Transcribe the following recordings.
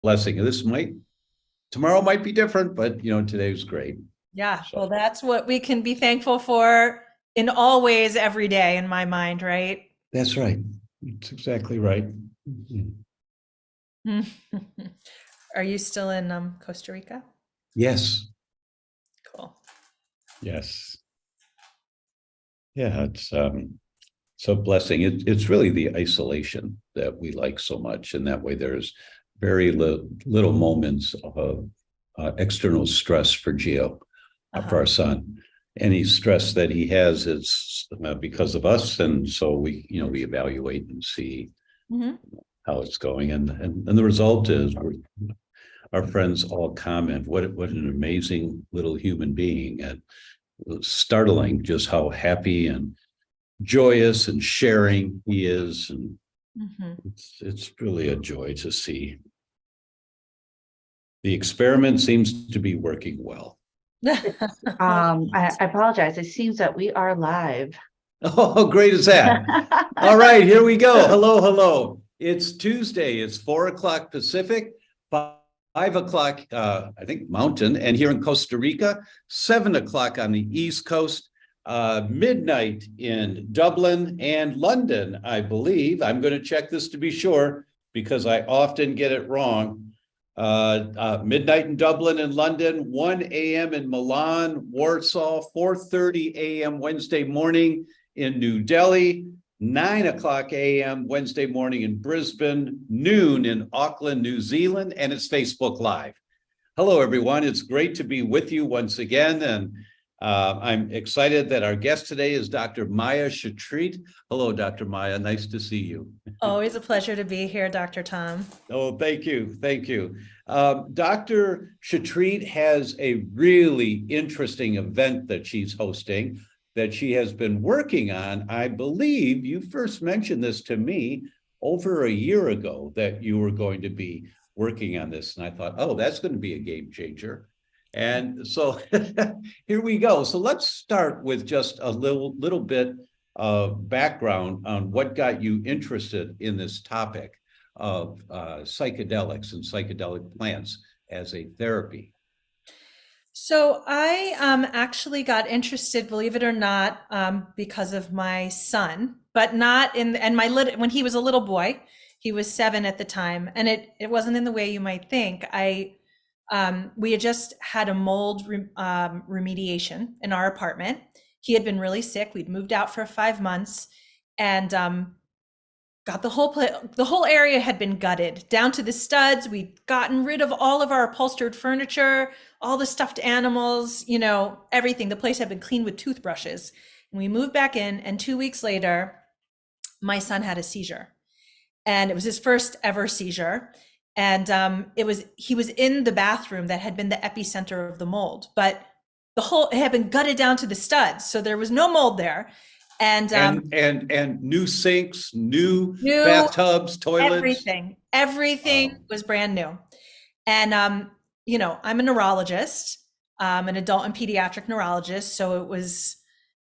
blessing. Tomorrow might be different, but today was great. Yeah, So well, that's what we can be thankful for in all ways every day in my mind, right? that's right. That's exactly right. Mhm. Are you still in Costa Rica? Yes, Cool. yes. Yeah, it's so blessing. It's really the isolation that we like so much. And that way there's very little moments of external stress for Gio, for Uh-huh. our son. Any stress that he has is because of us. And so we evaluate and see Hmm. how it's going. And the result is our friends all comment, what an amazing little human being. And startling just how happy and joyous and sharing he is. And Hmm. it's really a joy to see. The experiment seems to be working well. I apologize. It seems that we are live. Oh, how great is that? All right, here we go. Hello, hello. It's Tuesday. It's 4 o'clock Pacific, 5 o'clock, I think, Mountain, and here in Costa Rica, 7 o'clock on the East Coast, midnight in Dublin and London, I believe. I'm going to check this to be sure because I often get it wrong. Midnight in Dublin and London, 1 a.m. in Milan, Warsaw, 4:30 a.m. Wednesday morning in New Delhi, 9 o'clock a.m. Wednesday morning in Brisbane, noon in Auckland, New Zealand, and it's Facebook Live. Hello, everyone. It's great to be with you once again. And I'm excited that our guest today is Dr. Maya Shetreat. Hello, Dr. Maya. Nice to see you. Always a pleasure to be here, Dr. Tom. Oh, thank you. Thank you. Dr. Shetreat has a really interesting event that she's hosting that she has been working on. I believe you first mentioned this to me over a year ago that you were going to be working on this. And I thought, oh, that's going to be a game changer. And so here we go. So let's start with just a little bit of background on what got you interested in this topic of psychedelics and psychedelic plants as a therapy. So I actually got interested, believe it or not, because of my son, but not in and when he was a little boy, he was 7 at the time, and it wasn't in the way you might think. We had just had a mold remediation in our apartment. He had been really sick. We'd moved out for 5 months, and got the whole area had been gutted down to the studs. We'd gotten rid of all of our upholstered furniture, all the stuffed animals, everything. The place had been cleaned with toothbrushes. And we moved back in, and 2 weeks later, my son had a seizure. And it was his first ever seizure. And he was in the bathroom that had been the epicenter of the mold, but it had been gutted down to the studs. So there was no mold there. And new sinks, new New bathtubs, toilets. everything was brand new. And I'm a neurologist, an adult and pediatric neurologist, so it was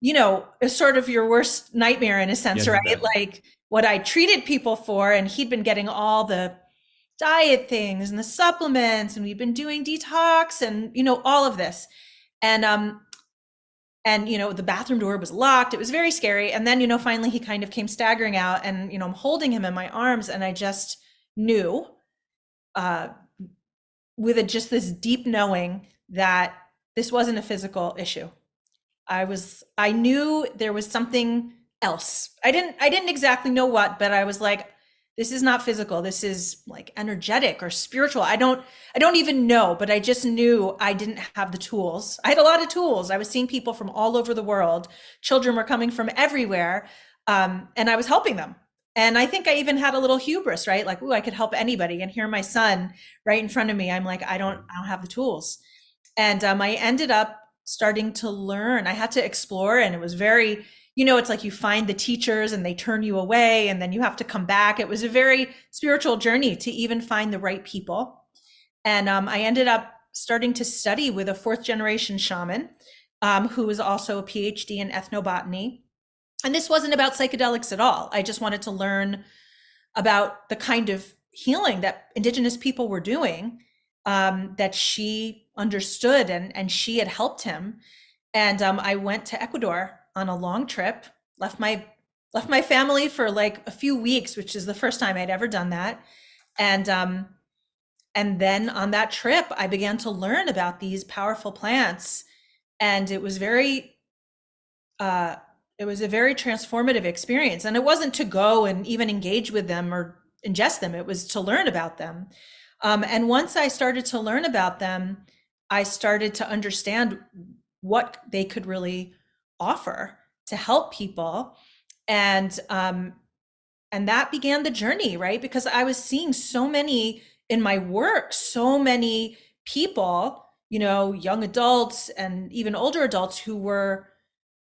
it's sort of your worst nightmare in a sense, Yeah, right? Like what I treated people for, and he'd been getting all the diet things and the supplements, and we've been doing detox and all of this. And the bathroom door was locked. It was very scary. And then finally he kind of came staggering out, and I'm holding him in my arms, and I just knew with just this deep knowing that this wasn't a physical issue. I knew there was something else. I didn't exactly know what, but I was like, this is not physical. This is like energetic or spiritual. I don't even know, but I just knew I didn't have the tools. I had a lot of tools. I was seeing people from all over the world. Children were coming from everywhere. And I was helping them. And I think I even had a little hubris, right? Like, ooh, I could help anybody. And here my son right in front of me. I'm like, I don't have the tools. And I ended up starting to learn. I had to explore, and it was very, it's like you find the teachers and they turn you away, and then you have to come back. It was a very spiritual journey to even find the right people. And I ended up starting to study with a fourth generation shaman who was also a PhD in ethnobotany. And this wasn't about psychedelics at all. I just wanted to learn about the kind of healing that indigenous people were doing, that she understood, and she had helped him. And I went to Ecuador on a long trip, left my family for like a few weeks, which is the first time I'd ever done that. And then on that trip, I began to learn about these powerful plants, and it was a very transformative experience. And it wasn't to go and even engage with them or ingest them; it was to learn about them. And once I started to learn about them, I started to understand what they could really offer to help people, and that began the journey, right? Because I was seeing so many in my work, so many people, young adults and even older adults, who were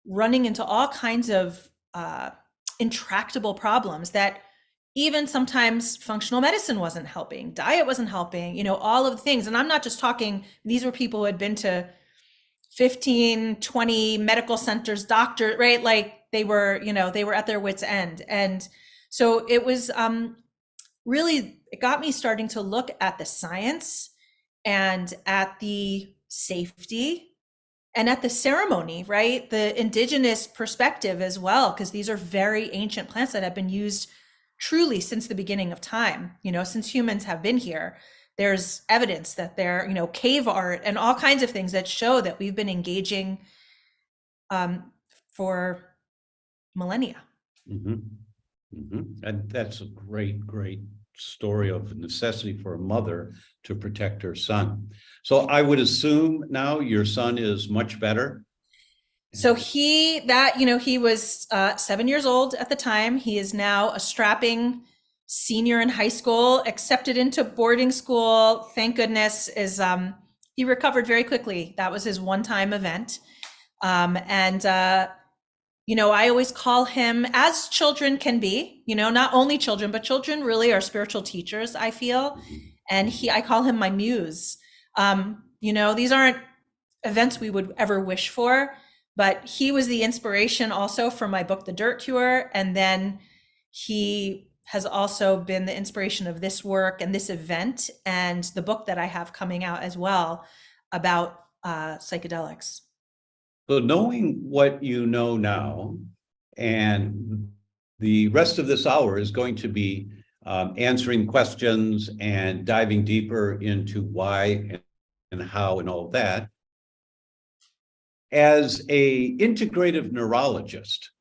running into all kinds of intractable problems that even sometimes functional medicine wasn't helping, diet wasn't helping, all of the things. And I'm not just talking, these were people who had been to 15, 20 medical centers, doctor, right? Like they were at their wits' end. And so it was really, it got me starting to look at the science and at the safety and at the ceremony, right? The indigenous perspective as well, because these are very ancient plants that have been used truly since the beginning of time, since humans have been here. There's evidence that they're, cave art and all kinds of things that show that we've been engaging for millennia. Mm-hmm. Mm-hmm. And that's a great, great story of necessity for a mother to protect her son. So I would assume now your son is much better. So he was 7 years old at the time. He is now a strapping senior in high school, accepted into boarding school. Thank goodness. He recovered very quickly. That was his one-time event. I always call him, as children can be, not only children, but children really are spiritual teachers, I feel. And I call him my muse. These aren't events we would ever wish for, but he was the inspiration also for my book, The Dirt Cure. And then he has also been the inspiration of this work and this event and the book that I have coming out as well about psychedelics. So knowing what you know now, and the rest of this hour is going to be answering questions and diving deeper into why and how and all of that. As a integrative neurologist,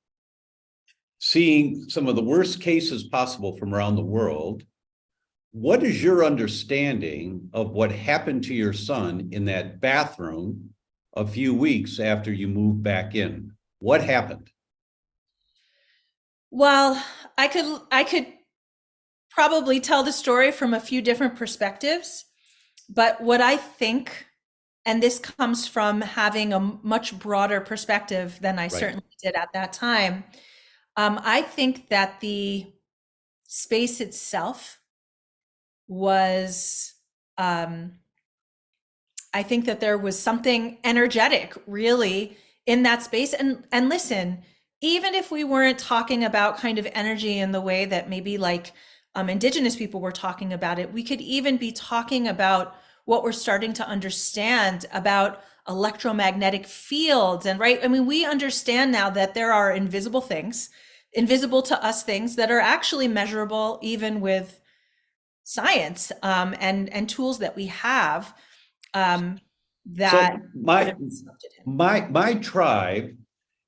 seeing some of the worst cases possible from around the world, what is your understanding of what happened to your son in that bathroom a few weeks after you moved back in? What happened? Well, I could probably tell the story from a few different perspectives, but what I think, and this comes from having a much broader perspective than I certainly did at that time, I think that the space itself was, I think that there was something energetic really in that space. And listen, even if we weren't talking about kind of energy in the way that maybe like indigenous people were talking about it, we could even be talking about what we're starting to understand about electromagnetic fields. And right, I mean, we understand now that there are invisible things, invisible to us things that are actually measurable even with science and tools that we have. That so my tribe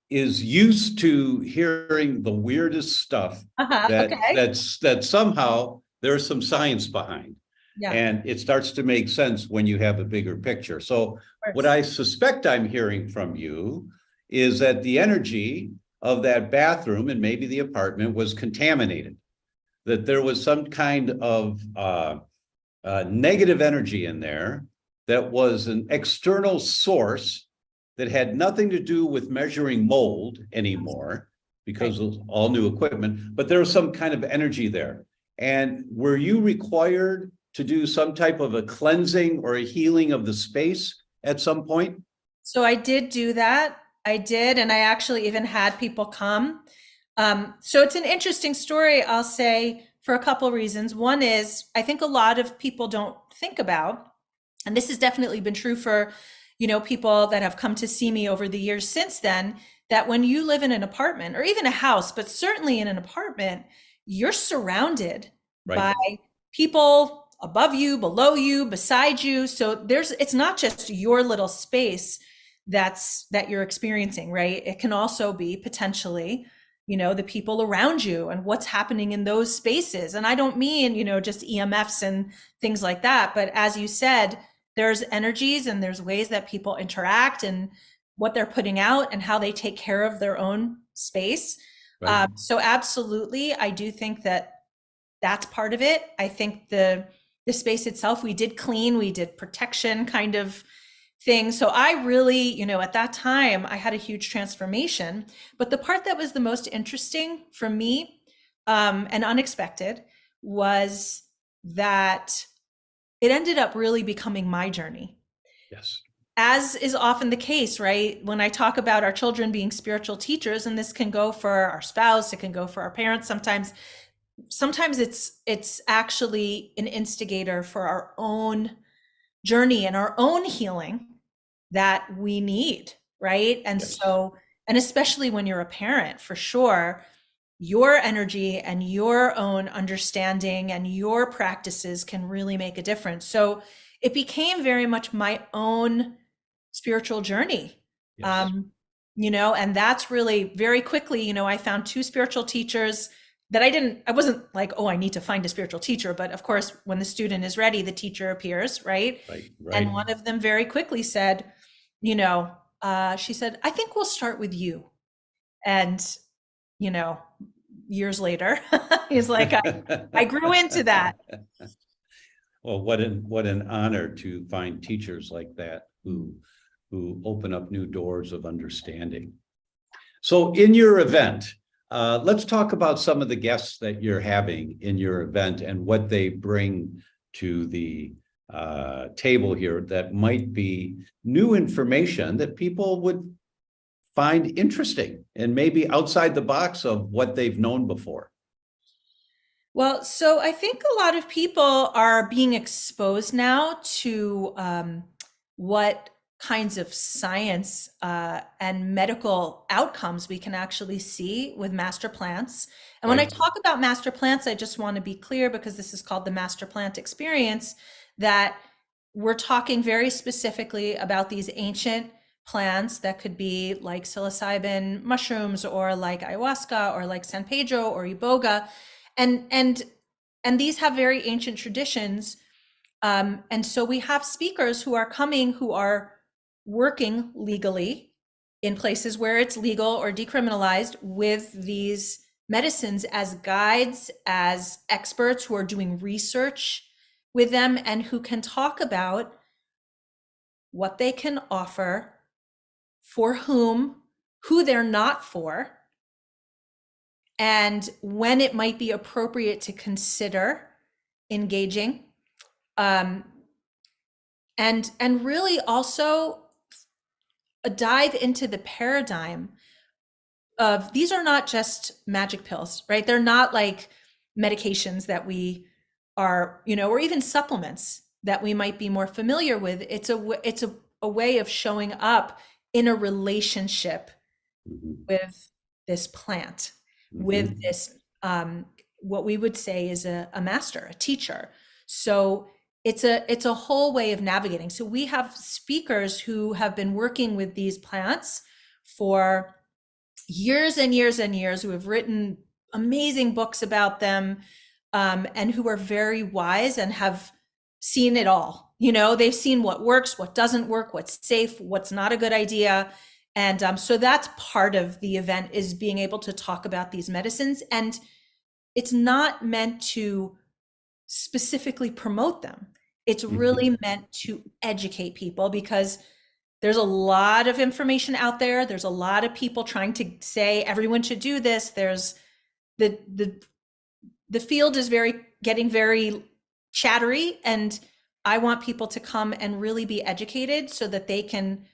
is used to hearing the weirdest stuff that somehow there's some science behind. Yeah. And it starts to make sense when you have a bigger picture. So what I suspect I'm hearing from you is that the energy of that bathroom and maybe the apartment was contaminated, that there was some kind of negative energy in there that was an external source that had nothing to do with measuring mold anymore because of all new equipment, but there was some kind of energy there. And were you required to do some type of a cleansing or a healing of the space at some point? So I did do that. I did. And I actually even had people come. So it's an interesting story. I'll say for a couple reasons. One is I think a lot of people don't think about, and this has definitely been true for, people that have come to see me over the years since then, that when you live in an apartment or even a house, but certainly in an apartment, you're surrounded Right. by people above you, below you, beside you. So it's not just your little space that you're experiencing, right? It can also be potentially, the people around you and what's happening in those spaces. And I don't mean, just EMFs and things like that, but as you said, there's energies and there's ways that people interact and what they're putting out and how they take care of their own space. Right. So absolutely, I do think that that's part of it. I think the space itself, we did clean, we did protection kind of thing. So I really, at that time, I had a huge transformation. But the part that was the most interesting for me and unexpected was that it ended up really becoming my journey. Yes. As is often the case, right? When I talk about our children being spiritual teachers, and this can go for our spouse, it can go for our parents, sometimes it's actually an instigator for our own journey and our own healing that we need, right? And Yes. so, and especially when you're a parent, for sure, your energy and your own understanding and your practices can really make a difference. So it became very much my own spiritual journey. Yes. And that's really very quickly, I found two spiritual teachers that I wasn't like, oh, I need to find a spiritual teacher. But of course, when the student is ready, the teacher appears, right? Right. And one of them very quickly said, she said, I think we'll start with you. And, years later, he's like, I grew into that. Well, what an honor to find teachers like that who open up new doors of understanding. So in your event, let's talk about some of the guests that you're having in your event and what they bring to the table here that might be new information that people would find interesting and maybe outside the box of what they've known before. Well, so I think a lot of people are being exposed now to what kinds of science and medical outcomes we can actually see with master plants. And when I talk about master plants, I just want to be clear, because this is called the master plant experience, that we're talking very specifically about these ancient plants that could be like psilocybin mushrooms or like ayahuasca or like San Pedro or iboga. And these have very ancient traditions. And so we have speakers who are coming who are working legally in places where it's legal or decriminalized with these medicines as guides, as experts who are doing research with them and who can talk about what they can offer, for whom, who they're not for, and when it might be appropriate to consider engaging. And really also a dive into the paradigm of, these are not just magic pills, right? They're not like medications that we are, or even supplements that we might be more familiar with. It's a way of showing up in a relationship with this plant, with this, what we would say is a master, a teacher. So it's a whole way of navigating. So we have speakers who have been working with these plants for years and years and years, who have written amazing books about them, and who are very wise and have seen it all. They've seen what works, what doesn't work, what's safe, what's not a good idea. And so that's part of the event, is being able to talk about these medicines. And it's not meant to specifically promote them. It's really meant to educate people, because there's a lot of information out there. There's a lot of people trying to say everyone should do this. There's the field is getting very chattery, and I want people to come and really be educated so that they can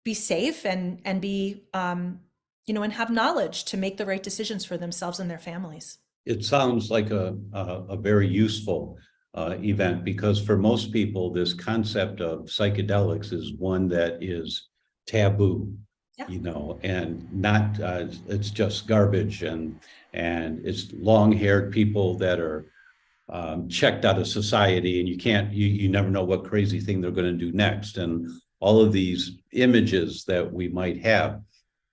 be safe and be, and have knowledge to make the right decisions for themselves and their families. It sounds like a very useful event, because for most people, this concept of psychedelics is one that is taboo, Yeah. and not, it's just garbage, and it's long-haired people that are checked out of society, and you never know what crazy thing they're going to do next, and all of these images that we might have.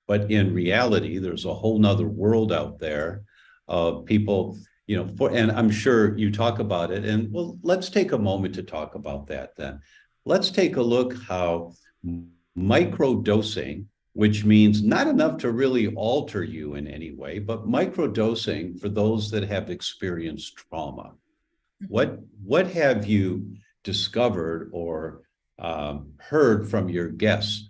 But in reality, there's a whole nother world out there of people, and I'm sure you talk about it. And well, let's take a moment to talk about that then. Let's take a look how microdosing, which means not enough to really alter you in any way, but microdosing for those that have experienced trauma. What have you discovered or heard from your guests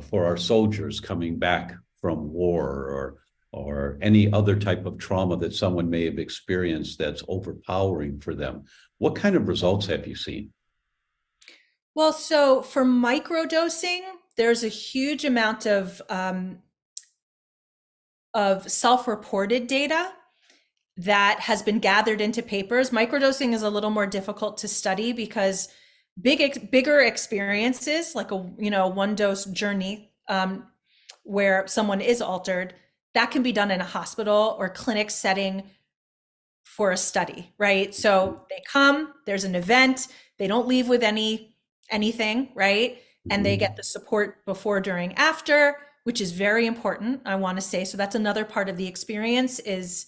for our soldiers coming back from war, or any other type of trauma that someone may have experienced that's overpowering for them? What kind of results have you seen? Well, so for microdosing, there's a huge amount of self-reported data that has been gathered into papers. Microdosing is a little more difficult to study because bigger experiences, like a one dose journey, where someone is altered, that can be done in a hospital or clinic setting for a study, right? So they come, there's an event, they don't leave with anything, right? And they get the support before, during, after, which is very important, I want to say. So that's another part of the experience is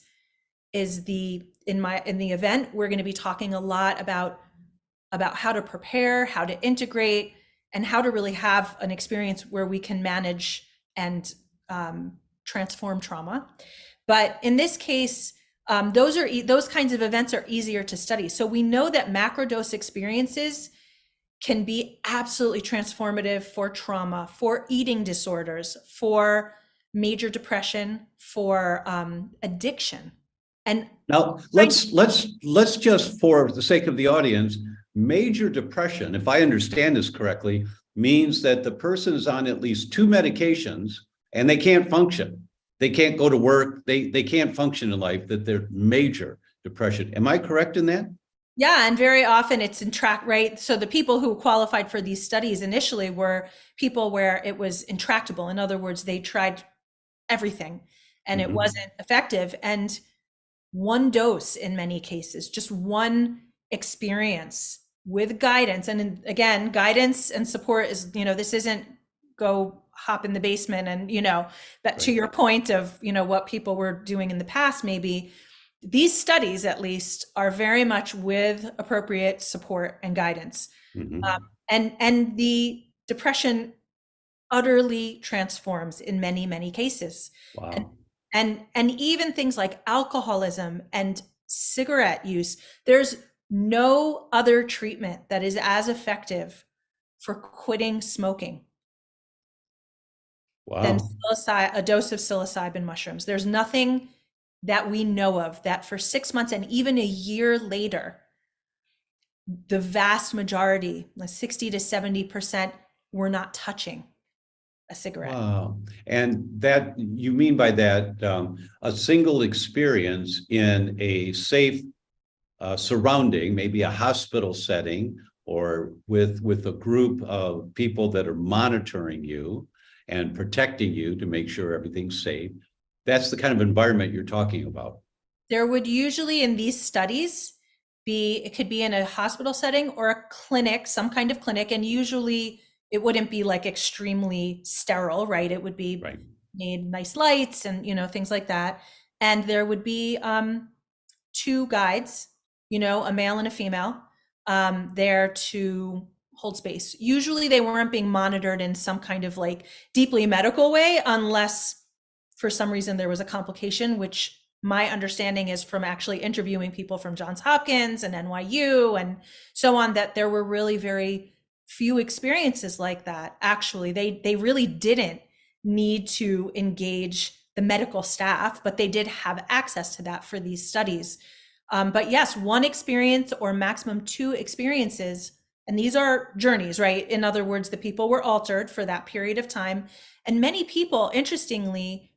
in the event, we're going to be talking a lot about how to prepare, how to integrate, and how to really have an experience where we can manage and transform trauma. But in this case, those kinds of events are easier to study. So we know that macrodose experiences can be absolutely transformative for trauma, for eating disorders, for major depression, for addiction. And now let's just, for the sake of the audience, major depression, if I understand this correctly, means that the person is on at least 2 medications and they can't function. They can't go to work. They can't function in life, that they're major depression. Am I correct in that? Yeah, and very often it's right? So the people who qualified for these studies initially were people where it was intractable. In other words, they tried everything and it wasn't effective. And one dose in many cases, just one experience with guidance. And again, guidance and support is, this isn't go hop in the basement and, that to your point of, what people were doing in the past, maybe these studies at least are very much with appropriate support and guidance. And the depression utterly transforms in many, many cases. Wow. And even things like alcoholism and cigarette use, there's no other treatment that is as effective for quitting smoking than a dose of psilocybin mushrooms. There's nothing that we know of that for 6 months and even a year later, the vast majority, like 60 to 70%, were not touching a cigarette. Wow. And that, you mean by that, a single experience in a safe surrounding, maybe a hospital setting, or with a group of people that are monitoring you and protecting you to make sure everything's safe. That's the kind of environment you're talking about. There would usually, in these studies, it could be in a hospital setting or a clinic, some kind of clinic, and usually it wouldn't be like extremely sterile, right? It would be made nice lights and, things like that. And there would be 2 guides, a male and a female, there to hold space. Usually they weren't being monitored in some kind of like deeply medical way, unless for some reason there was a complication, which my understanding is from actually interviewing people from Johns Hopkins and NYU and so on, that there were really very few experiences like that. Actually, they really didn't need to engage the medical staff, but they did have access to that for these studies. But yes, 1 experience or maximum 2 experiences, and these are journeys, right? In other words, the people were altered for that period of time. And many people, interestingly,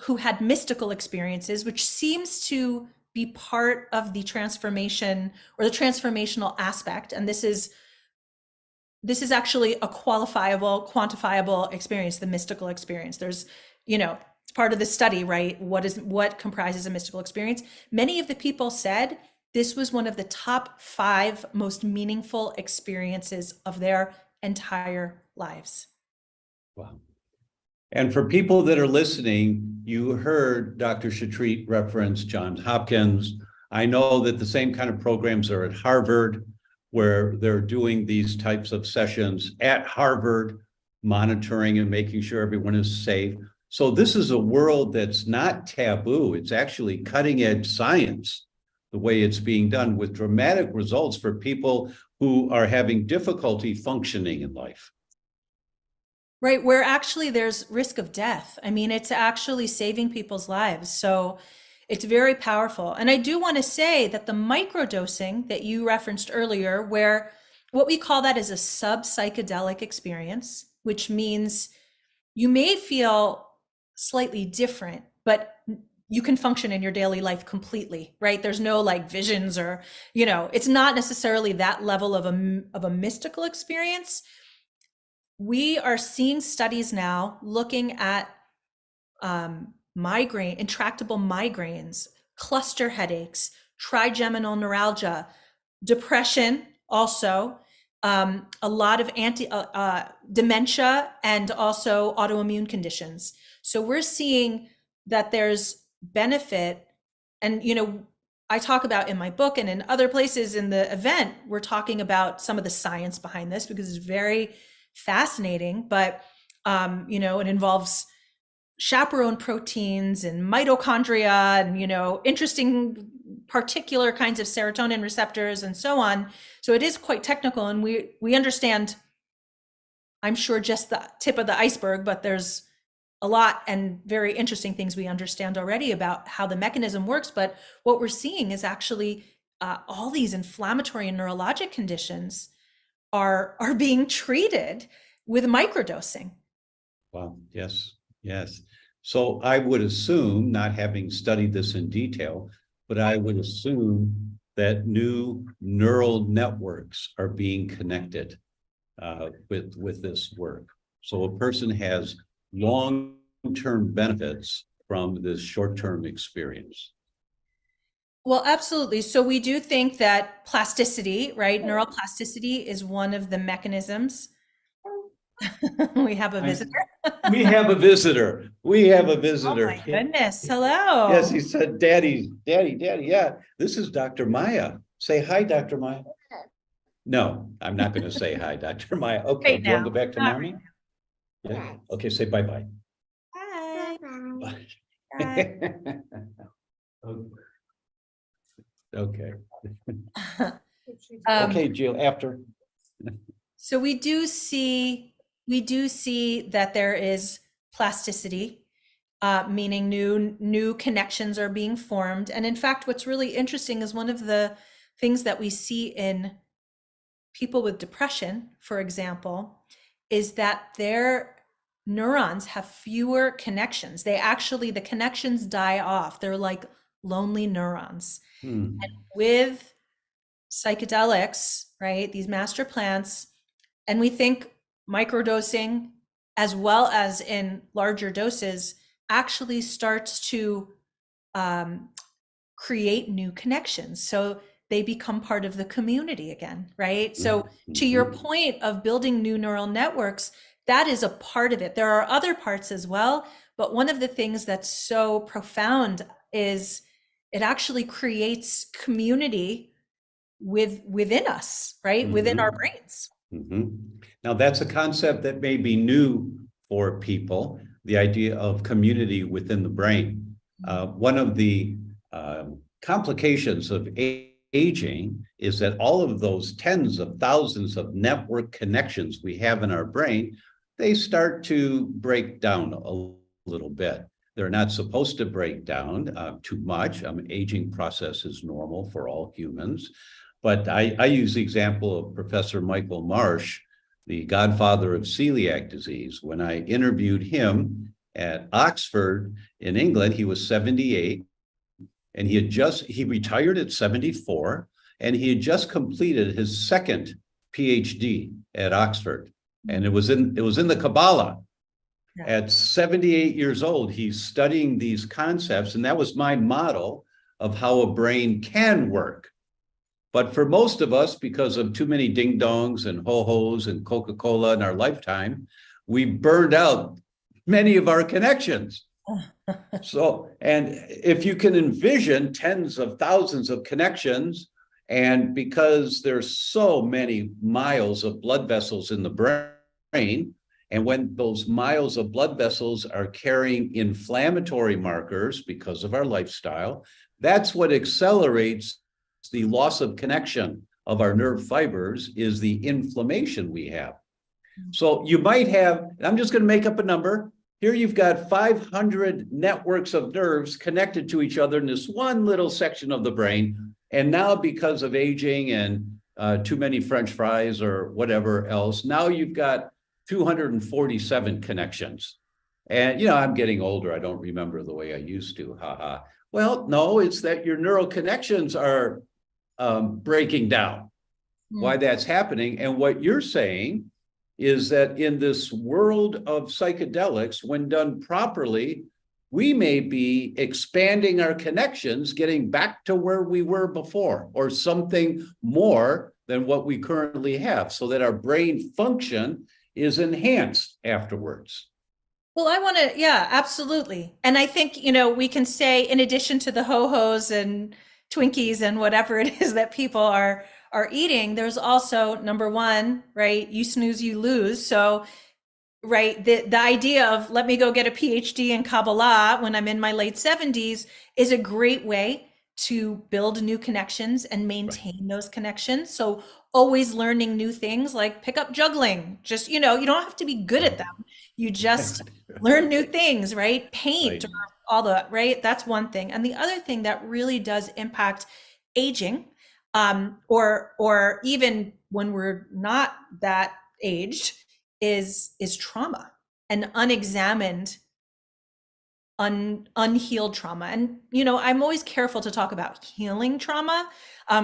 who had mystical experiences, which seems to be part of the transformation or the transformational aspect. And this is actually a quantifiable experience, the mystical experience. There's, it's part of the study, right? What comprises a mystical experience? Many of the people said this was one of the top 5 most meaningful experiences of their entire lives. Wow. And for people that are listening, you heard Dr. Shetreat reference Johns Hopkins. I know that the same kind of programs are at Harvard, where they're doing these types of sessions at Harvard, monitoring and making sure everyone is safe. So this is a world that's not taboo. It's actually cutting edge science, the way it's being done, with dramatic results for people who are having difficulty functioning in life. Right, where actually there's risk of death. I mean, it's actually saving people's lives. So it's very powerful. And I do want to say that the microdosing that you referenced earlier, where what we call that is a sub-psychedelic experience, which means you may feel slightly different, but you can function in your daily life completely, right? There's no like visions or, it's not necessarily that level of a mystical experience. We are seeing studies now looking at intractable migraines, cluster headaches, trigeminal neuralgia, depression, also a lot of dementia, and also autoimmune conditions. So we're seeing that there's benefit. And, I talk about in my book and in other places in the event, we're talking about some of the science behind this because it's very fascinating, but, it involves chaperone proteins and mitochondria and, interesting particular kinds of serotonin receptors and so on. So it is quite technical, and we understand, I'm sure, just the tip of the iceberg, but there's a lot and very interesting things we understand already about how the mechanism works. But what we're seeing is actually all these inflammatory and neurologic conditions are being treated with microdosing. Wow. Yes. Yes. So I would assume, not having studied this in detail, but I would assume that new neural networks are being connected with this work. So a person has long-term benefits from this short-term experience. Well, absolutely. So we do think that plasticity, right? Neuroplasticity is one of the mechanisms. We have a visitor. We have a visitor. We have a visitor. Oh my goodness. Hello. Yes, he said, Daddy. Yeah, this is Dr. Maya. Say hi, Dr. Maya. No, I'm not going to say hi, Dr. Maya. Okay, Right you want to now. go back to Not mommy? Yeah. Okay, say bye-bye. Hi. Bye. Bye. Okay. Okay, Jill, after. So we do see that there is plasticity, meaning new connections are being formed. And in fact, what's really interesting is one of the things that we see in people with depression, for example, is that their neurons have fewer connections. The connections die off. They're like lonely neurons. And with psychedelics, right, these master plants, and we think microdosing, as well as in larger doses, actually starts to create new connections. So they become part of the community again, right? So to your point of building new neural networks, that is a part of it. There are other parts as well, but one of the things that's so profound is it actually creates community within us, right? Within our brains. Now, that's a concept that may be new for people, the idea of community within the brain. One of the complications of aging is that all of those tens of thousands of network connections we have in our brain, they start to break down a little bit. They're not supposed to break down too much. Aging process is normal for all humans. But I use the example of Professor Michael Marsh, the godfather of celiac disease. When I interviewed him at Oxford in England, he was 78. and he retired at 74, and he had just completed his second PhD at Oxford, and it was in the Kabbalah. Yeah. At 78 years old, he's studying these concepts, and that was my model of how a brain can work. But for most of us, because of too many ding-dongs and ho-hos and Coca-Cola in our lifetime, we burned out many of our connections. So, and if you can envision tens of thousands of connections, and because there's so many miles of blood vessels in the brain, and when those miles of blood vessels are carrying inflammatory markers because of our lifestyle, that's what accelerates the loss of connection of our nerve fibers, is the inflammation we have. So you might have, I'm just going to make up a number. Here you've got 500 networks of nerves connected to each other in this one little section of the brain. And now, because of aging and too many French fries or whatever else, now you've got 247 connections. And, I'm getting older. I don't remember the way I used to. Haha. Well, no, it's that your neural connections are breaking down. Why that's happening. And what you're saying is that in this world of psychedelics, when done properly, we may be expanding our connections, getting back to where we were before, or something more than what we currently have, so that our brain function is enhanced afterwards. Well, I want to, yeah, absolutely. And I think, we can say, in addition to the ho-hos and Twinkies and whatever it is that people are eating, there's also, number one, right? You snooze, you lose. So, right, the idea of let me go get a PhD in Kabbalah when I'm in my late 70s is a great way to build new connections and maintain those connections. So always learning new things, like pick up juggling. Just, you don't have to be good at them. You just learn new things, right? Paint, or all the, right? That's one thing. And the other thing that really does impact aging, or even when we're not that aged, is trauma and unexamined, unhealed trauma. And, I'm always careful to talk about healing trauma,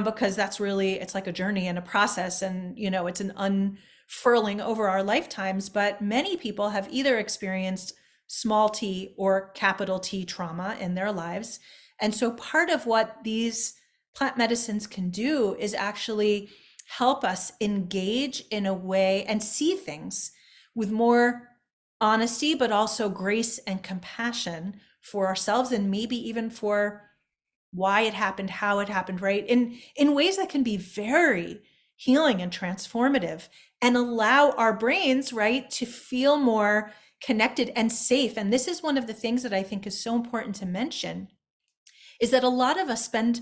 because that's really, it's like a journey and a process, and, it's an unfurling over our lifetimes. But many people have either experienced small t or capital T trauma in their lives. And so part of what these plant medicines can do is actually help us engage in a way and see things with more honesty, but also grace and compassion for ourselves, and maybe even for why it happened, how it happened, right? In ways that can be very healing and transformative, and allow our brains, right, to feel more connected and safe. And this is one of the things that I think is so important to mention, is that a lot of us spend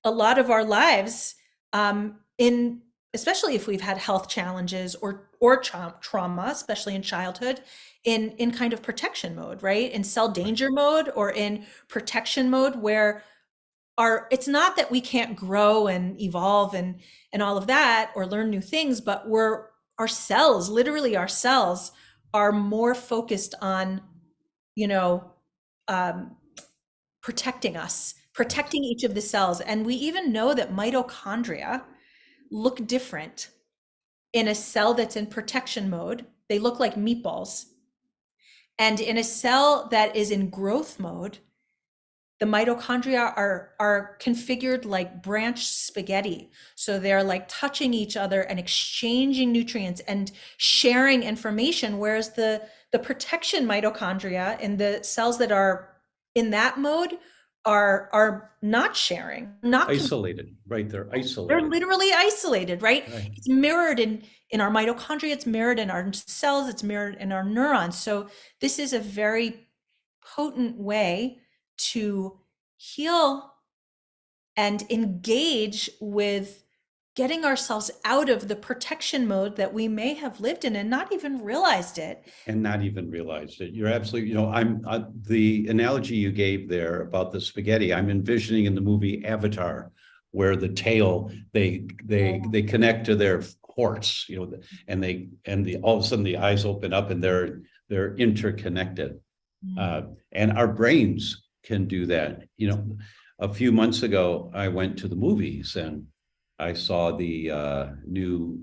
a lot of our lives in, especially if we've had health challenges or trauma, especially in childhood, in kind of protection mode, right? In cell danger mode, or in protection mode, where it's not that we can't grow and evolve and all of that, or learn new things, but our cells, literally our cells, are more focused on, protecting us, protecting each of the cells. And we even know that mitochondria look different in a cell that's in protection mode. They look like meatballs. And in a cell that is in growth mode, the mitochondria are configured like branched spaghetti. So they're like touching each other and exchanging nutrients and sharing information. Whereas the protection mitochondria in the cells that are in that mode are not sharing, not isolated, right? They're isolated. They're literally isolated, right? It's mirrored in our mitochondria, it's mirrored in our cells, it's mirrored in our neurons. So this is a very potent way to heal and engage with getting ourselves out of the protection mode that we may have lived in and not even realized it. You're absolutely, the analogy you gave there about the spaghetti, I'm envisioning in the movie Avatar, where the tail, they connect to their horse, and all of a sudden the eyes open up and they're interconnected. And our brains can do that. a few months ago, I went to the movies and I saw the new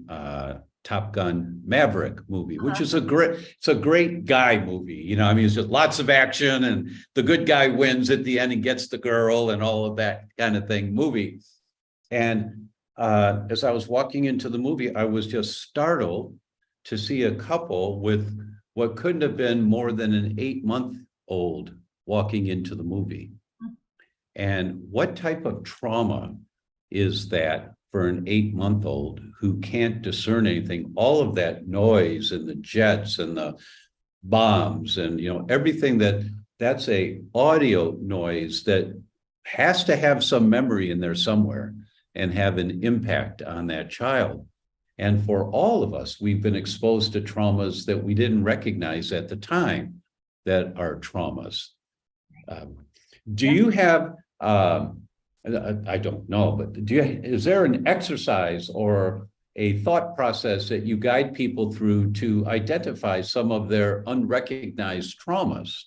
Top Gun Maverick movie, which is it's a great guy movie. You know, I mean, it's just lots of action and the good guy wins at the end and gets the girl and all of that kind of thing movie. And as I was walking into the movie, I was just startled to see a couple with what couldn't have been more than an 8-month-old walking into the movie. And what type of trauma is that for an 8-month-old who can't discern anything? All of that noise and the jets and the bombs and, you know, everything that's a audio noise that has to have some memory in there somewhere and have an impact on that child. And for all of us, we've been exposed to traumas that we didn't recognize at the time that are traumas. Do you have, I don't know, but is there an exercise or a thought process that you guide people through to identify some of their unrecognized traumas?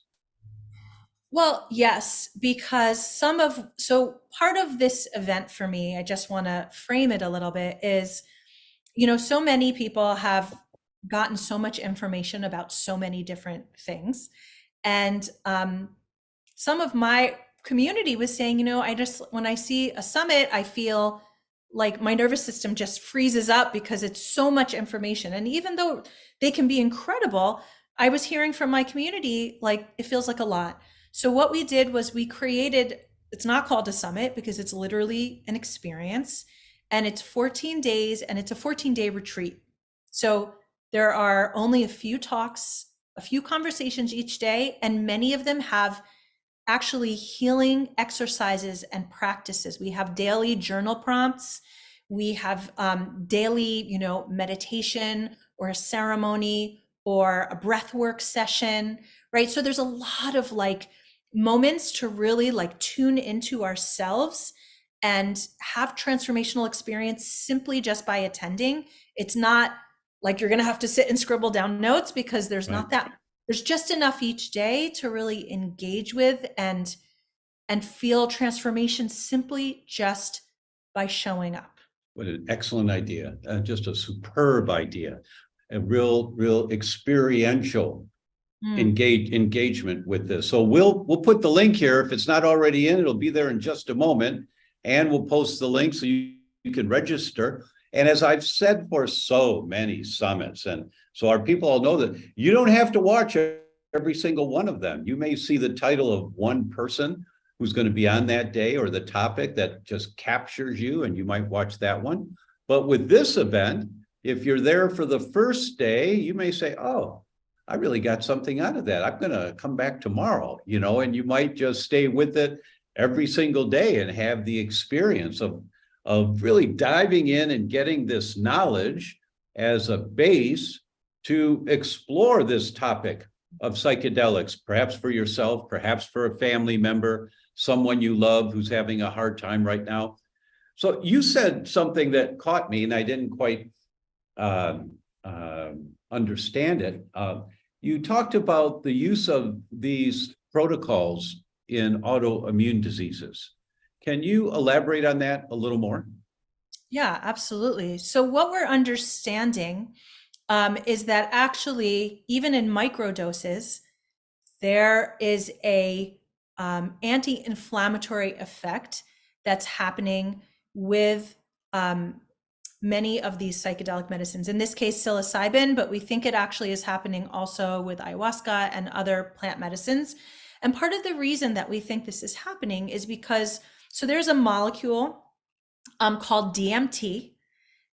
Well, yes, because so part of this event for me, I just want to frame it a little bit, is, you know, so many people have gotten so much information about so many different things. And some of my community was saying, you know, when I see a summit, I feel like my nervous system just freezes up because it's so much information. And even though they can be incredible, I was hearing from my community, like, it feels like a lot. So what we did was we created, it's not called a summit because it's literally an experience, and it's 14 days and it's a 14-day retreat. So there are only a few talks, a few conversations each day, and many of them have actually healing exercises and practices. We have daily journal prompts. We have daily, you know, meditation or a ceremony or a breath work session, right? So there's a lot of like moments to really like tune into ourselves and have transformational experience simply just by attending. It's not like you're going to have to sit and scribble down notes, because there's not that. There's just enough each day to really engage with and feel transformation simply just by showing up. What an excellent idea. Just a superb idea. A real experiential engagement with this. So we'll put the link here. If it's not already in, it'll be there in just a moment. And we'll post the link so you can register. And as I've said for so many summits, and so our people all know that you don't have to watch every single one of them. You may see the title of one person who's going to be on that day or the topic that just captures you, and you might watch that one. But with this event, if you're there for the first day, you may say, oh, I really got something out of that. I'm going to come back tomorrow, you know, and you might just stay with it every single day and have the experience of really diving in and getting this knowledge as a base to explore this topic of psychedelics, perhaps for yourself, perhaps for a family member, someone you love who's having a hard time right now. So you said something that caught me, and I didn't quite understand it. You talked about the use of these protocols in autoimmune diseases. Can you elaborate on that a little more? Yeah, absolutely. So what we're understanding is that actually, even in micro doses, there is a anti-inflammatory effect that's happening with many of these psychedelic medicines. In this case, psilocybin, but we think it actually is happening also with ayahuasca and other plant medicines. And part of the reason that we think this is happening is because, so there's a molecule called DMT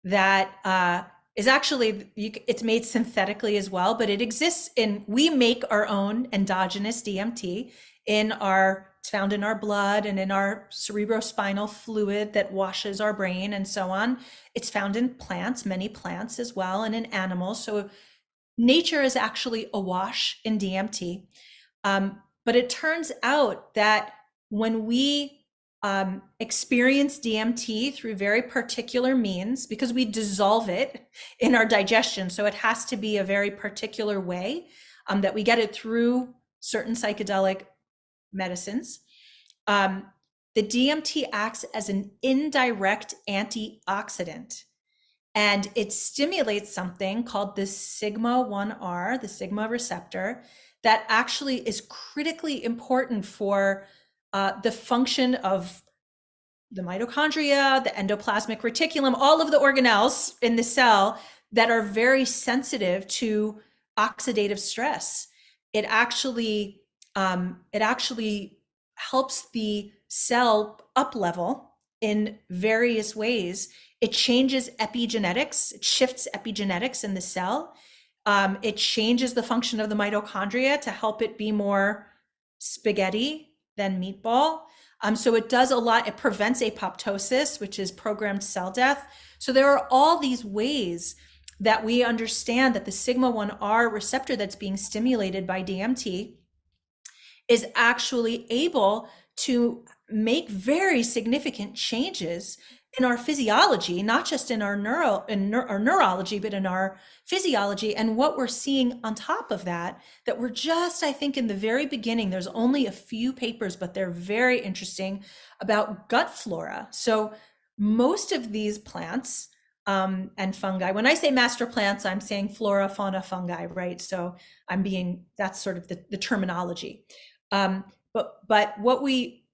that is actually, it's made synthetically as well, but it exists we make our own endogenous DMT it's found in our blood and in our cerebrospinal fluid that washes our brain and so on. It's found in plants, many plants as well, and in animals. So nature is actually awash in DMT. But it turns out that when we experience DMT through very particular means, because we dissolve it in our digestion, so it has to be a very particular way that we get it through certain psychedelic medicines, the DMT acts as an indirect antioxidant, and it stimulates something called the sigma-1R, the sigma receptor, that actually is critically important for the function of the mitochondria, the endoplasmic reticulum, all of the organelles in the cell that are very sensitive to oxidative stress. It actually helps the cell up level in various ways. It changes epigenetics, it shifts epigenetics in the cell. It changes the function of the mitochondria to help it be more spaghetti than meatball. So it does a lot. It prevents apoptosis, which is programmed cell death. So there are all these ways that we understand that the sigma-1R receptor that's being stimulated by DMT is actually able to make very significant changes in our physiology, not just in our neurology, but in our physiology. And what we're seeing on top of that we're just, I think, in the very beginning. There's only a few papers, but they're very interesting about gut flora. So most of these plants and fungi, when I say master plants, I'm saying flora, fauna, fungi, right? So that's sort of the terminology. But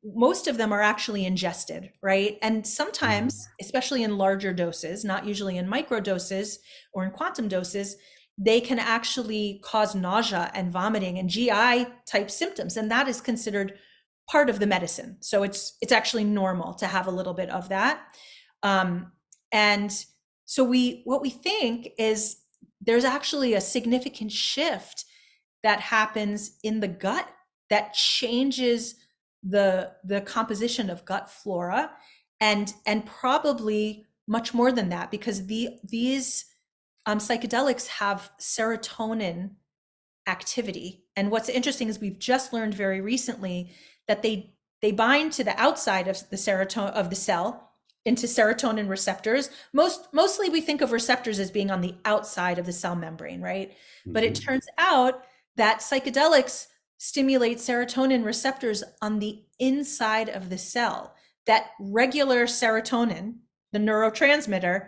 most of them are actually ingested, right? And sometimes, especially in larger doses, not usually in micro doses or in quantum doses, they can actually cause nausea and vomiting and GI type symptoms. And that is considered part of the medicine. So it's actually normal to have a little bit of that. And so what we think is there's actually a significant shift that happens in the gut that changes the composition of gut flora, and probably much more than that, because these psychedelics have serotonin activity. And what's interesting is we've just learned very recently that they bind to the outside of the serotonin of the cell, into serotonin receptors. Mostly we think of receptors as being on the outside of the cell membrane, right? But it turns out that psychedelics stimulate serotonin receptors on the inside of the cell that regular serotonin, the neurotransmitter,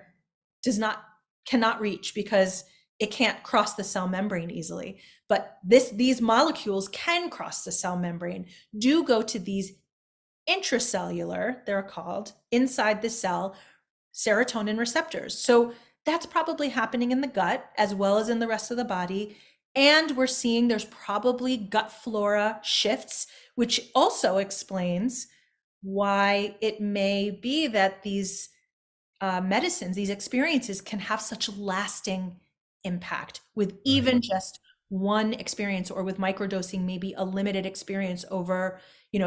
cannot reach because it can't cross the cell membrane easily. But these molecules can cross the cell membrane, do go to these intracellular, they're called, inside the cell, serotonin receptors. So that's probably happening in the gut as well as in the rest of the body. And we're seeing there's probably gut flora shifts, which also explains why it may be that these medicines, these experiences can have such lasting impact with even just one experience, or with microdosing, maybe a limited experience over,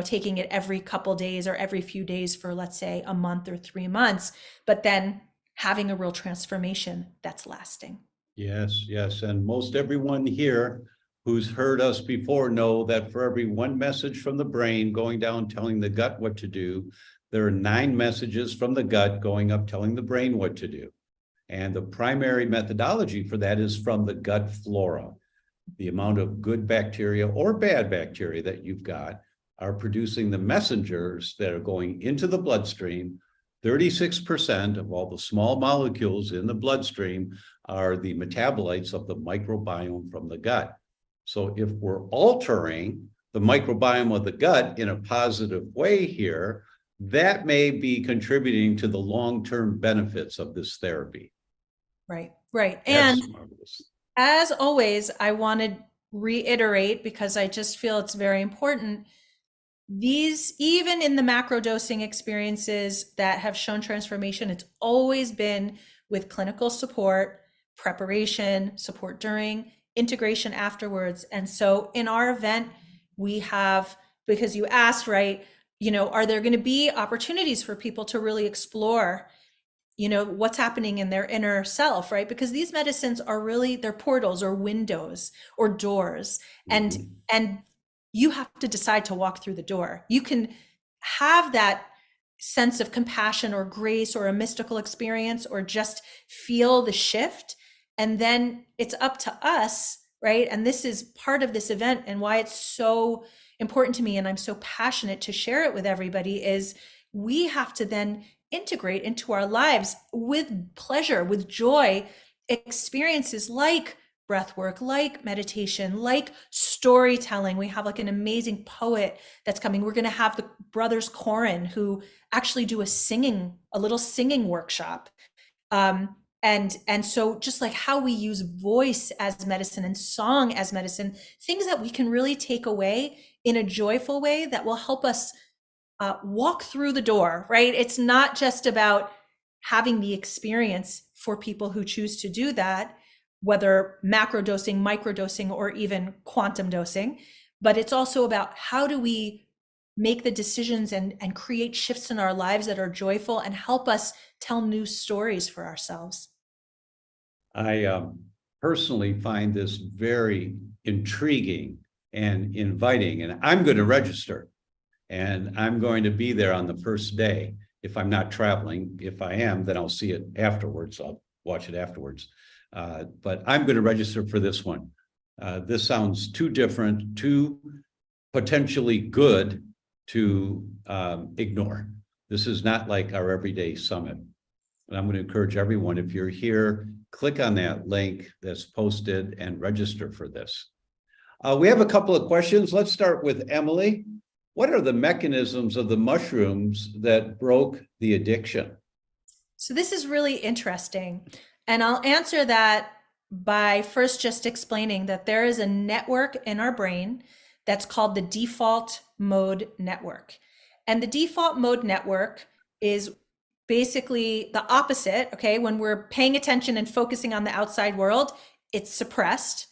taking it every couple days or every few days for, let's say, a month or 3 months, but then having a real transformation that's lasting. Yes. And most everyone here who's heard us before know that for every one message from the brain going down telling the gut what to do, there are 9 messages from the gut going up telling the brain what to do. And the primary methodology for that is from the gut flora. The amount of good bacteria or bad bacteria that you've got are producing the messengers that are going into the bloodstream. 36% of all the small molecules in the bloodstream are the metabolites of the microbiome from the gut. So if we're altering the microbiome of the gut in a positive way here, that may be contributing to the long-term benefits of this therapy. Right. That's And marvelous. as always, I want to reiterate, because I just feel it's very important, these, even in the macro dosing experiences that have shown transformation, it's always been with clinical support, preparation, support during, integration afterwards. And so in our event, we have, because you asked, right, are there going to be opportunities for people to really explore what's happening in their inner self, right? Because these medicines are really, they're portals or windows or doors. And you have to decide to walk through the door. You can have that sense of compassion or grace or a mystical experience, or just feel the shift. And then it's up to us, right? And this is part of this event and why it's so important to me, and I'm so passionate to share it with everybody, is we have to then integrate into our lives with pleasure, with joy, experiences like breath work, like meditation, like storytelling. We have like an amazing poet that's coming. We're going to have the brothers Corin, who actually do a little singing workshop. And so just like how we use voice as medicine and song as medicine, things that we can really take away in a joyful way that will help us walk through the door, right? It's not just about having the experience for people who choose to do that, whether macro dosing, micro dosing, or even quantum dosing, but it's also about how do we make the decisions and create shifts in our lives that are joyful and help us tell new stories for ourselves. I personally find this very intriguing and inviting, and I'm going to register. And I'm going to be there on the first day. If I'm not traveling, if I am, then I'll see it afterwards. I'll watch it afterwards. But I'm going to register for this one. This sounds too different, too potentially good to ignore. This is not like our everyday summit. And I'm going to encourage everyone, if you're here, click on that link that's posted and register for this. We have a couple of questions. Let's start with Emily. What are the mechanisms of the mushrooms that broke the addiction? So this is really interesting. And I'll answer that by first just explaining that there is a network in our brain that's called the default mode network. And the default mode network is basically the opposite, okay? When we're paying attention and focusing on the outside world, it's suppressed.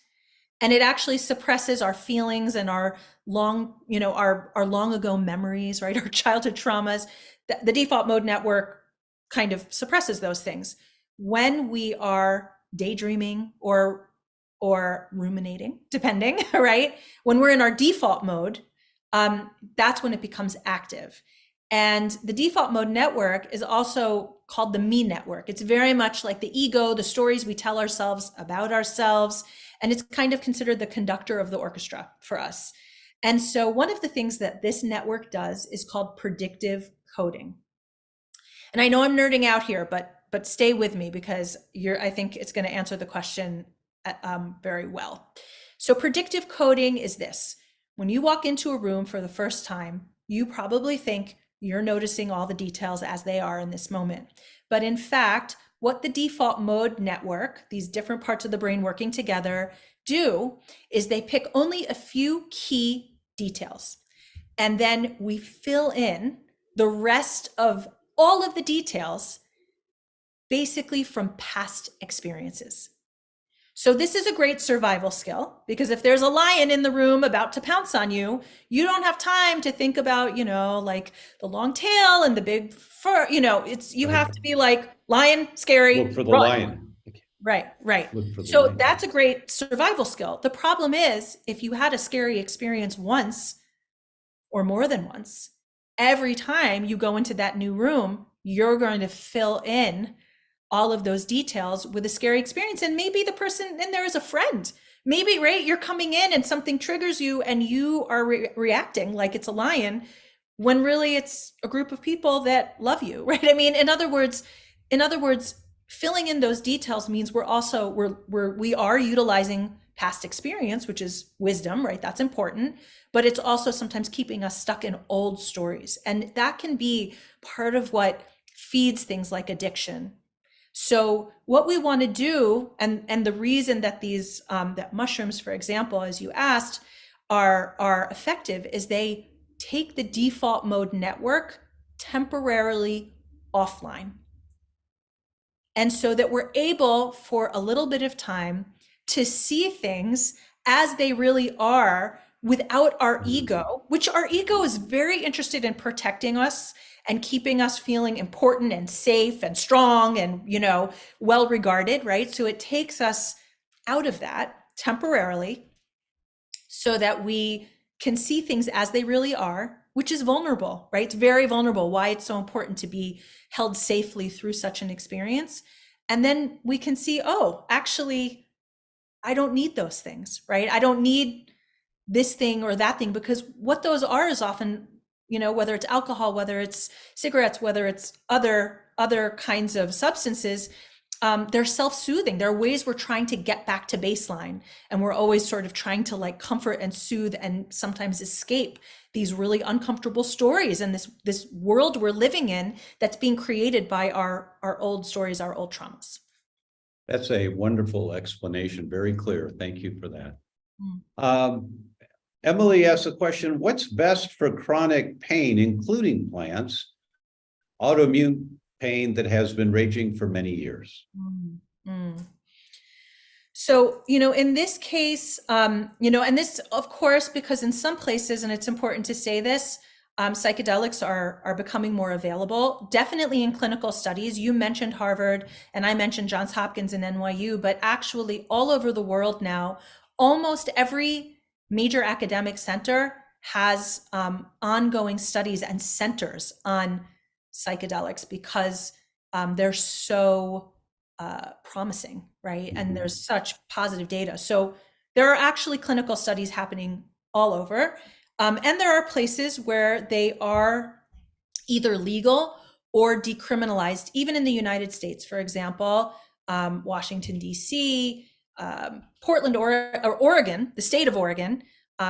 And it actually suppresses our feelings and our long ago memories, right? Our childhood traumas. The default mode network kind of suppresses those things. When we are daydreaming or ruminating, depending, right? When we're in our default mode, that's when it becomes active. And the default mode network is also called the me network. It's very much like the ego, the stories we tell ourselves about ourselves. And it's kind of considered the conductor of the orchestra for us. And so one of the things that this network does is called predictive coding. And I know I'm nerding out here, but stay with me because I think it's going to answer the question very well. So predictive coding is this. When you walk into a room for the first time, you probably think you're noticing all the details as they are in this moment. But in fact, what the default mode network, these different parts of the brain working together, do is they pick only a few key details. And then we fill in the rest of all of the details basically from past experiences. So this is a great survival skill because if there's a lion in the room about to pounce on you, you don't have time to think about, like the long tail and the big fur, you have to be like lion, scary. Look for the run. lion. Right. Look for the So lion. that's a great survival skill. The problem is if you had a scary experience once or more than once, every time you go into that new room, you're going to fill in all of those details with a scary experience. And maybe the person in there is a friend. Maybe, right, you're coming in and something triggers you and you are reacting like it's a lion when really it's a group of people that love you, right? I mean, in other words, filling in those details means we are utilizing past experience, which is wisdom, right? That's important, but it's also sometimes keeping us stuck in old stories. And that can be part of what feeds things like addiction. So what we want to do, and the reason that these that mushrooms, for example, as you asked, are effective, is they take the default mode network temporarily offline. And so that we're able for a little bit of time to see things as they really are without our ego, which our ego is very interested in protecting us and keeping us feeling important and safe and strong and, well regarded, right? So it takes us out of that temporarily so that we can see things as they really are, which is vulnerable, right? It's very vulnerable. Why it's so important to be held safely through such an experience. And then we can see, oh, actually, I don't need those things, right? I don't need this thing or that thing, because what those are is often, whether it's alcohol, whether it's cigarettes, whether it's other kinds of substances, they're self-soothing. There are ways we're trying to get back to baseline, and we're always sort of trying to like comfort and soothe and sometimes escape these really uncomfortable stories and this world we're living in that's being created by our old stories, our old traumas. That's a wonderful explanation. Very clear. Thank you for that. Emily asked a question: what's best for chronic pain, including plants, autoimmune pain that has been raging for many years? So, in this case, and this, of course, because in some places, and it's important to say this, psychedelics are becoming more available, definitely in clinical studies. You mentioned Harvard, and I mentioned Johns Hopkins and NYU, but actually all over the world now, almost every major academic center has ongoing studies and centers on psychedelics because they're so promising, right? And there's such positive data. So there are actually clinical studies happening all over. And there are places where they are either legal or decriminalized, even in the United States. For example, Washington, D.C., Portland, or Oregon, the state of Oregon,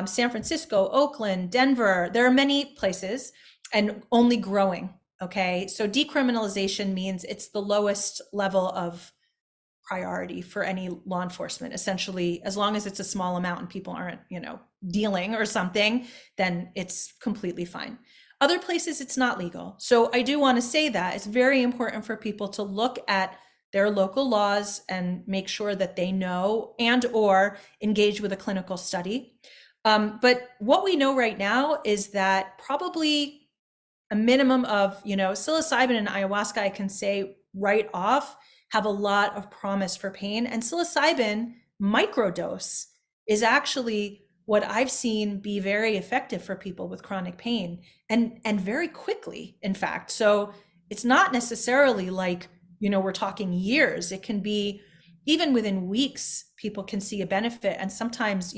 San Francisco, Oakland, Denver. There are many places and only growing. Okay, so decriminalization means it's the lowest level of priority for any law enforcement. Essentially, as long as it's a small amount and people aren't, dealing or something, then it's completely fine. Other places, it's not legal. So I do want to say that it's very important for people to look at their local laws and make sure that they know and or engage with a clinical study. But what we know right now is that probably a minimum of, psilocybin and ayahuasca, I can say right off, have a lot of promise for pain. And psilocybin microdose is actually what I've seen be very effective for people with chronic pain, and very quickly, in fact. So it's not necessarily like, we're talking years. It can be even within weeks, people can see a benefit. And sometimes,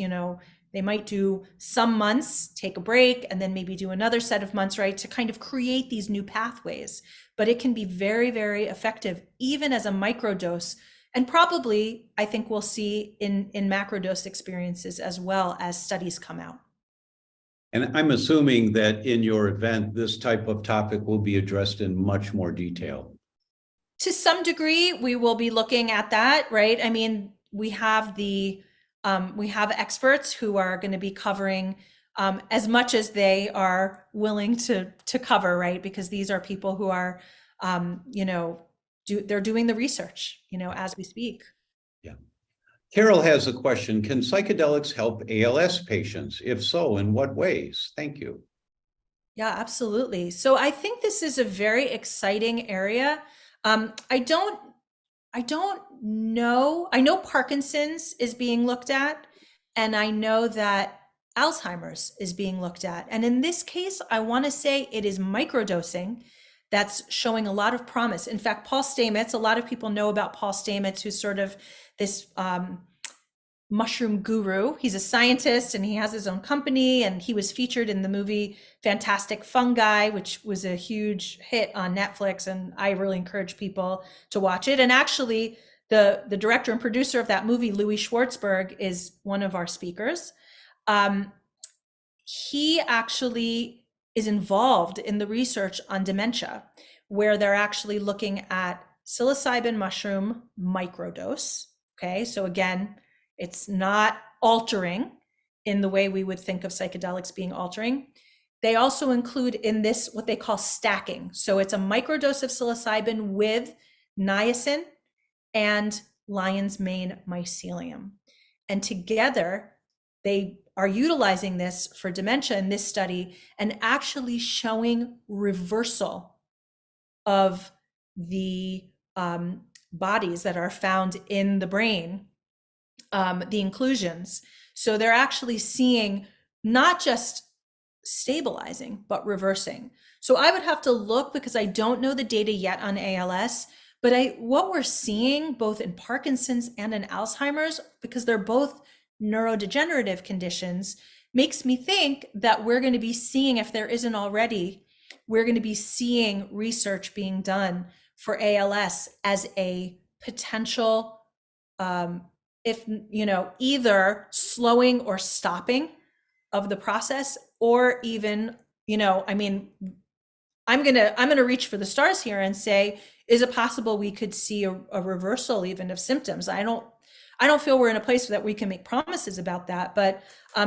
they might do some months, take a break, and then maybe do another set of months, right, to kind of create these new pathways. But it can be very, very effective, even as a microdose. And probably, I think we'll see in macrodose experiences as well as studies come out. And I'm assuming that in your event, this type of topic will be addressed in much more detail. To some degree, we will be looking at that, right? I mean, we have experts who are going to be covering as much as they are willing to cover, right? Because these are people who are, they're doing the research, as we speak. Yeah. Carol has a question. Can psychedelics help ALS patients? If so, in what ways? Thank you. Yeah, absolutely. So I think this is a very exciting area. I don't know. I know Parkinson's is being looked at, and I know that Alzheimer's is being looked at. And in this case, I want to say it is microdosing that's showing a lot of promise. In fact, Paul Stamets, a lot of people know about Paul Stamets, who's sort of this mushroom guru. He's a scientist and he has his own company, and he was featured in the movie Fantastic Fungi, which was a huge hit on Netflix, and I really encourage people to watch it. And actually, the director and producer of that movie, Louis Schwartzberg, is one of our speakers. He actually is involved in the research on dementia, where they're actually looking at psilocybin mushroom microdose. Okay, so again, it's not altering in the way we would think of psychedelics being altering. They also include in this what they call stacking. So it's a microdose of psilocybin with niacin and lion's mane mycelium. And together, they are utilizing this for dementia in this study and actually showing reversal of the bodies that are found in the brain, the inclusions. So they're actually seeing not just stabilizing, but reversing. So I would have to look, because I don't know the data yet on ALS, but what we're seeing both in Parkinson's and in Alzheimer's, because they're both neurodegenerative conditions, makes me think that we're going to be seeing, if there isn't already, we're going to be seeing research being done for ALS as a potential, if, either slowing or stopping of the process, or even, I mean, I'm gonna reach for the stars here and say, is it possible we could see a reversal even of symptoms? I don't feel we're in a place that we can make promises about that, but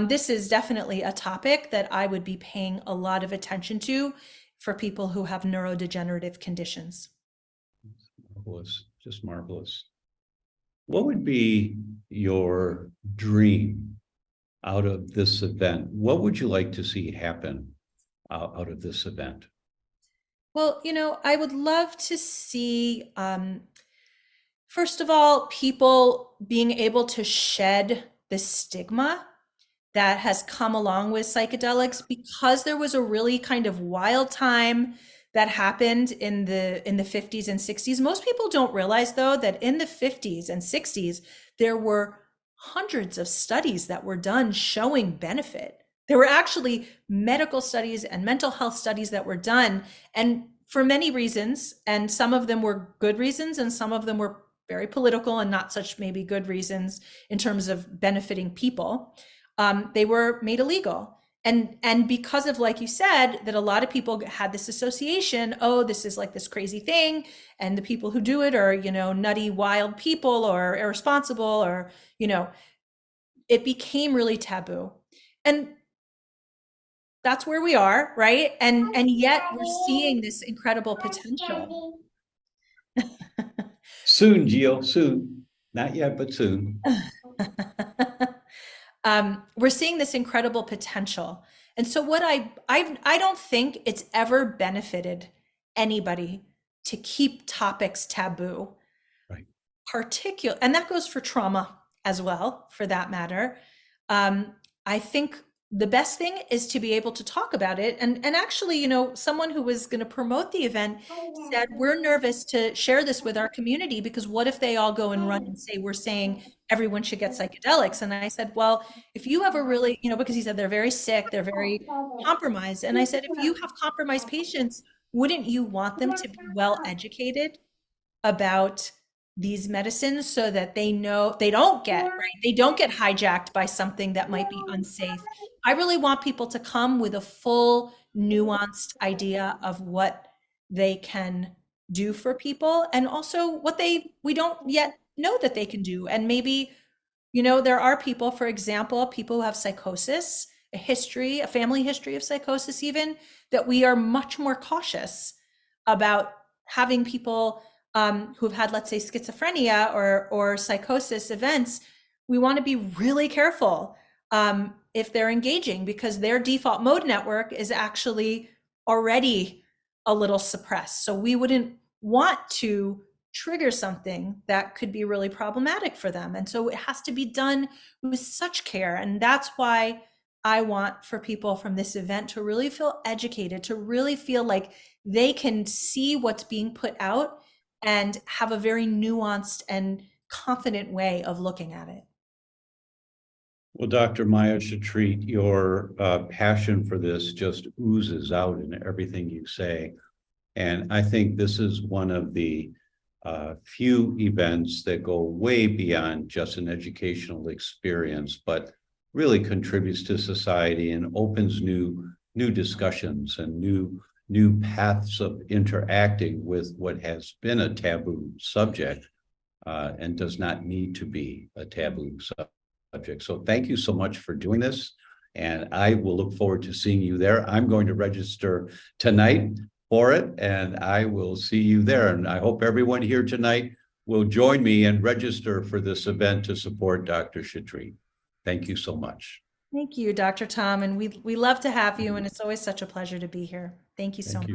this is definitely a topic that I would be paying a lot of attention to for people who have neurodegenerative conditions. Marvelous, just marvelous. What would be your dream out of this event? What would you like to see happen out of this event? Well, I would love to see, first of all, people being able to shed the stigma that has come along with psychedelics, because there was a really kind of wild time that happened in the 50s and 60s. Most people don't realize, though, that in the 50s and 60s, there were hundreds of studies that were done showing benefit. There were actually medical studies and mental health studies that were done, and for many reasons, and some of them were good reasons, and some of them were very political and not such maybe good reasons in terms of benefiting people. They were made illegal. And because of, like you said, that a lot of people had this association, oh, this is like this crazy thing, and the people who do it are, nutty, wild people or irresponsible, or, it became really taboo. And that's where we are, right? And yet we're seeing this incredible potential. Soon, Gio, soon. Not yet, but soon. We're seeing this incredible potential. And so what I don't think it's ever benefited anybody to keep topics taboo. Right. And that goes for trauma as well, for that matter. I think the best thing is to be able to talk about it. And actually, someone who was going to promote the event said, we're nervous to share this with our community, because what if they all go and run and say, we're saying everyone should get psychedelics? And I said, well, if you have a really, because he said they're very sick, they're very compromised. And I said, if you have compromised patients, wouldn't you want them to be well educated about these medicines, so that they know they don't get hijacked by something that might be unsafe? I really want people to come with a full, nuanced idea of what they can do for people, and also what we don't yet know that they can do. And maybe, there are people, for example, people who have psychosis, a family history of psychosis even, that we are much more cautious about having people who've had, let's say, schizophrenia or psychosis events. We want to be really careful if they're engaging, because their default mode network is actually already a little suppressed. So we wouldn't want to trigger something that could be really problematic for them. And so it has to be done with such care. And that's why I want for people from this event to really feel educated, to really feel like they can see what's being put out and have a very nuanced and confident way of looking at it. Well, Dr. Maya Shetreat, your passion for this just oozes out in everything you say. And I think this is one of the few events that go way beyond just an educational experience, but really contributes to society and opens new discussions and new paths of interacting with what has been a taboo subject and does not need to be a taboo subject. So thank you so much for doing this. And I will look forward to seeing you there. I'm going to register tonight for it, and I will see you there. And I hope everyone here tonight will join me and register for this event to support Dr. Shetreat. Thank you so much. Thank you, Dr. Tom. And we love to have you. And it's always such a pleasure to be here. Thank you so much.